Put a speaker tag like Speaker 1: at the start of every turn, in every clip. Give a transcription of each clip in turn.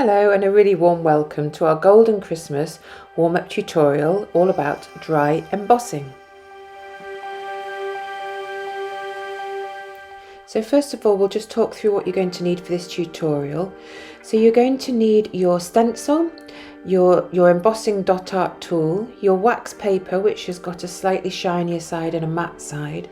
Speaker 1: Hello and a really warm welcome to our Golden Christmas warm-up tutorial all about dry embossing. So first of all, we'll just talk through what you're going to need for this tutorial. So you're going to need your stencil, your embossing dot art tool, your wax paper which has got a slightly shinier side and a matte side,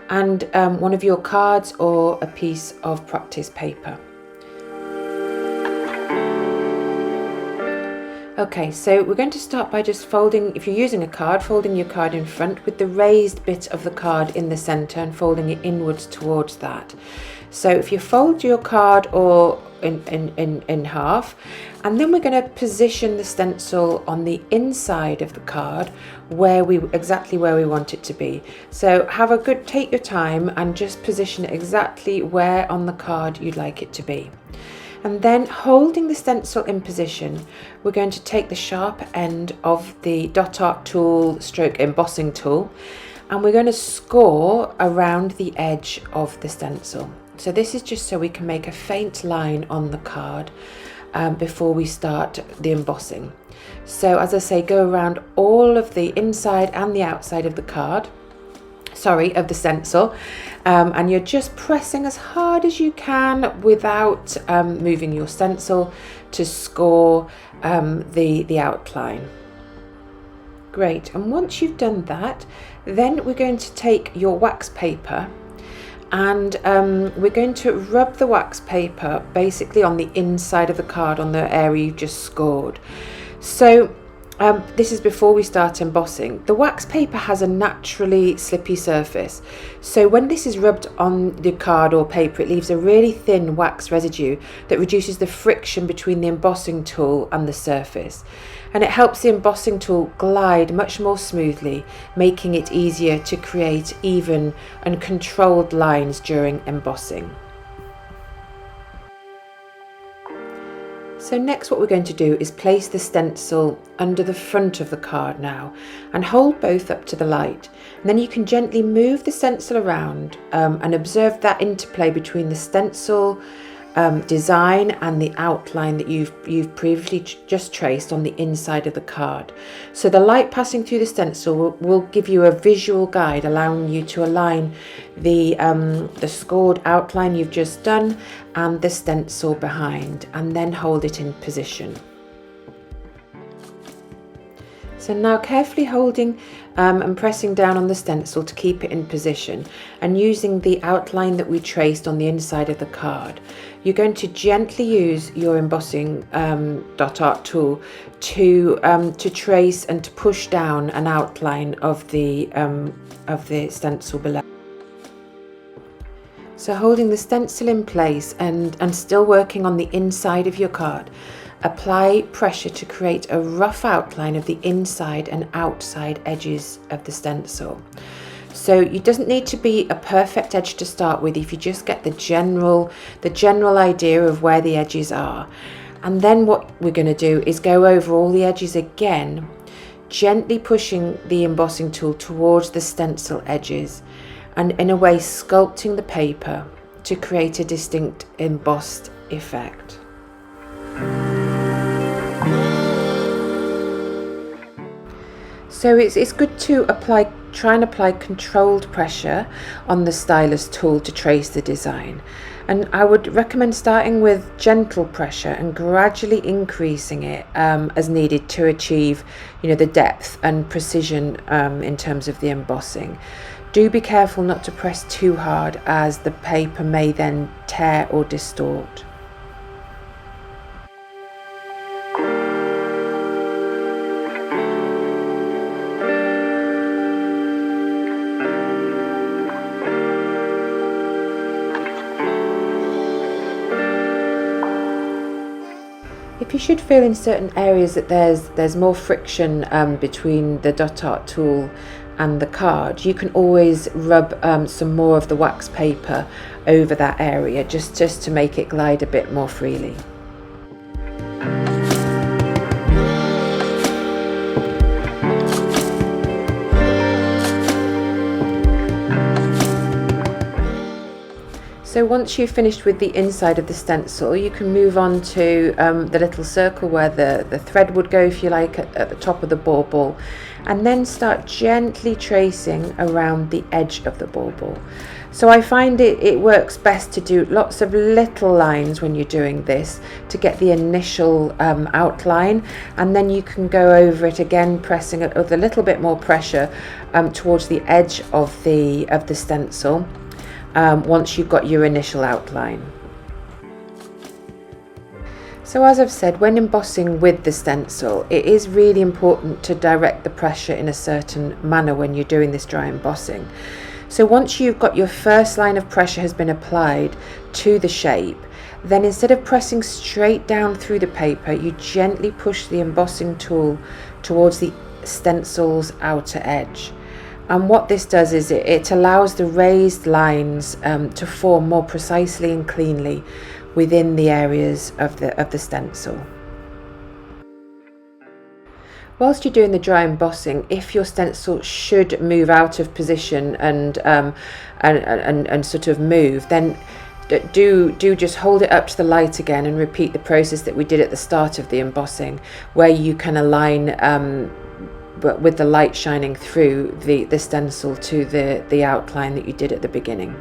Speaker 1: and one of your cards or a piece of practice paper. Okay, so we're going to start by just folding, if you're using a card, folding your card in front with the raised bit of the card in the centre and folding it inwards towards that. So if you fold your card or in half, and then we're going to position the stencil on the inside of the card exactly where we want it to be. So take your time and just position it exactly where on the card you'd like it to be. And then holding the stencil in position, we're going to take the sharp end of the dot art tool stroke embossing tool, and we're going to score around the edge of the stencil. So this is just so we can make a faint line on the card before we start the embossing. So as I say, go around all of the inside and the outside of the of the stencil, and you're just pressing as hard as you can without moving your stencil to score the outline. Great, and once you've done that, then we're going to take your wax paper and we're going to rub the wax paper basically on the inside of the card, on the area you've just scored. So this is before we start embossing. The wax paper has a naturally slippy surface, so when this is rubbed on the card or paper, it leaves a really thin wax residue that reduces the friction between the embossing tool and the surface, and it helps the embossing tool glide much more smoothly, making it easier to create even and controlled lines during embossing. So next what we're going to do is place the stencil under the front of the card now and hold both up to the light, and then you can gently move the stencil around and observe that interplay between the stencil design and the outline that you've previously just traced on the inside of the card. So the light passing through the stencil will give you a visual guide, allowing you to align the scored outline you've just done and the stencil behind, and then hold it in position. So now carefully holding and pressing down on the stencil to keep it in position, and using the outline that we traced on the inside of the card, you're going to gently use your embossing dot art tool to trace and to push down an outline of the stencil below. So holding the stencil in place and still working on the inside of your card, apply pressure to create a rough outline of the inside and outside edges of the stencil. So it doesn't need to be a perfect edge to start with, if you just get the general idea of where the edges are. And then what we're going to do is go over all the edges again, gently pushing the embossing tool towards the stencil edges, and in a way sculpting the paper to create a distinct embossed effect. So it's good to try and apply controlled pressure on the stylus tool to trace the design, and I would recommend starting with gentle pressure and gradually increasing it as needed to achieve, the depth and precision in terms of the embossing. Do be careful not to press too hard, as the paper may then tear or distort. If you should feel in certain areas that there's more friction between the dot art tool and the card, you can always rub some more of the wax paper over that area just to make it glide a bit more freely. So once you've finished with the inside of the stencil, you can move on to the little circle where the thread would go, if you like, at the top of the bauble, and then start gently tracing around the edge of the bauble. So I find it works best to do lots of little lines when you're doing this to get the initial outline, and then you can go over it again, pressing it with a little bit more pressure towards the edge of the stencil. Once you've got your initial outline. So as I've said, when embossing with the stencil, it is really important to direct the pressure in a certain manner when you're doing this dry embossing. So once you've got your first line of pressure has been applied to the shape, then instead of pressing straight down through the paper, you gently push the embossing tool towards the stencil's outer edge. And what this does is it allows the raised lines to form more precisely and cleanly within the areas of the stencil. Whilst you're doing the dry embossing, if your stencil should move out of position and sort of move, then do just hold it up to the light again and repeat the process that we did at the start of the embossing, where you can align but with the light shining through the stencil to the outline that you did at the beginning.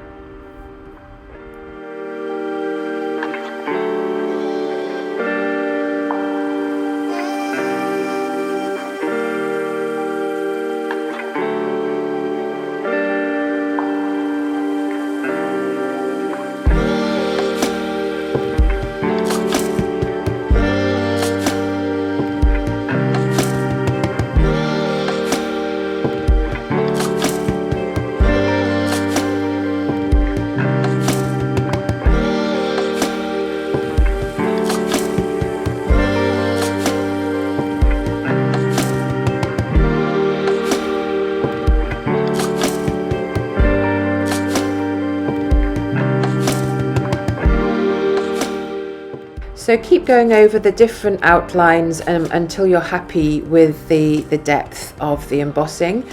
Speaker 1: So keep going over the different outlines until you're happy with the depth of the embossing,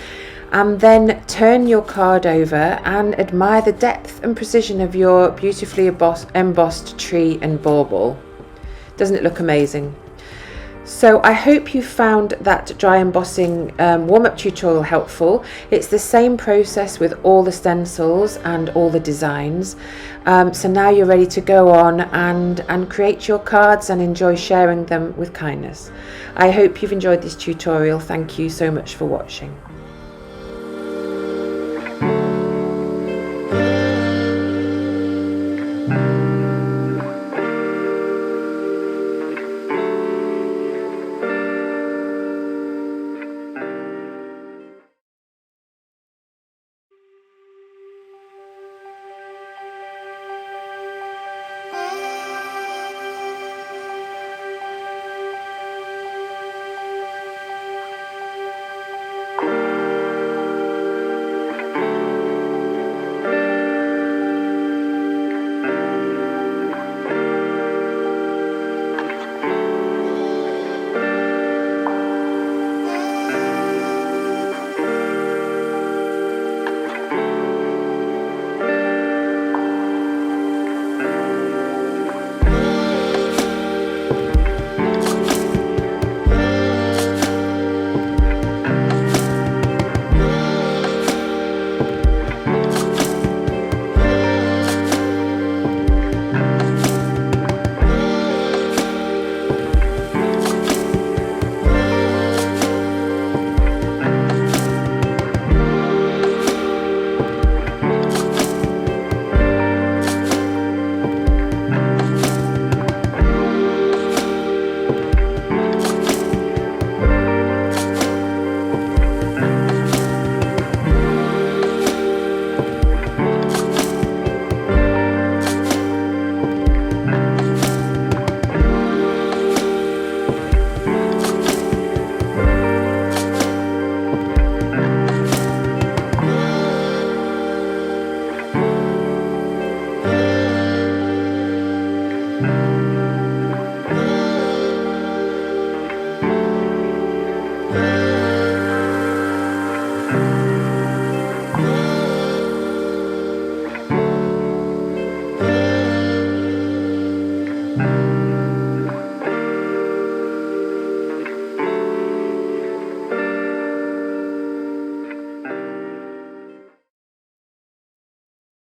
Speaker 1: and then turn your card over and admire the depth and precision of your beautifully embossed tree and bauble. Doesn't it look amazing? So I hope you found that dry embossing warm-up tutorial helpful. It's the same process with all the stencils and all the designs. So now you're ready to go on and create your cards and enjoy sharing them with kindness. I hope you've enjoyed this tutorial. Thank you so much for watching.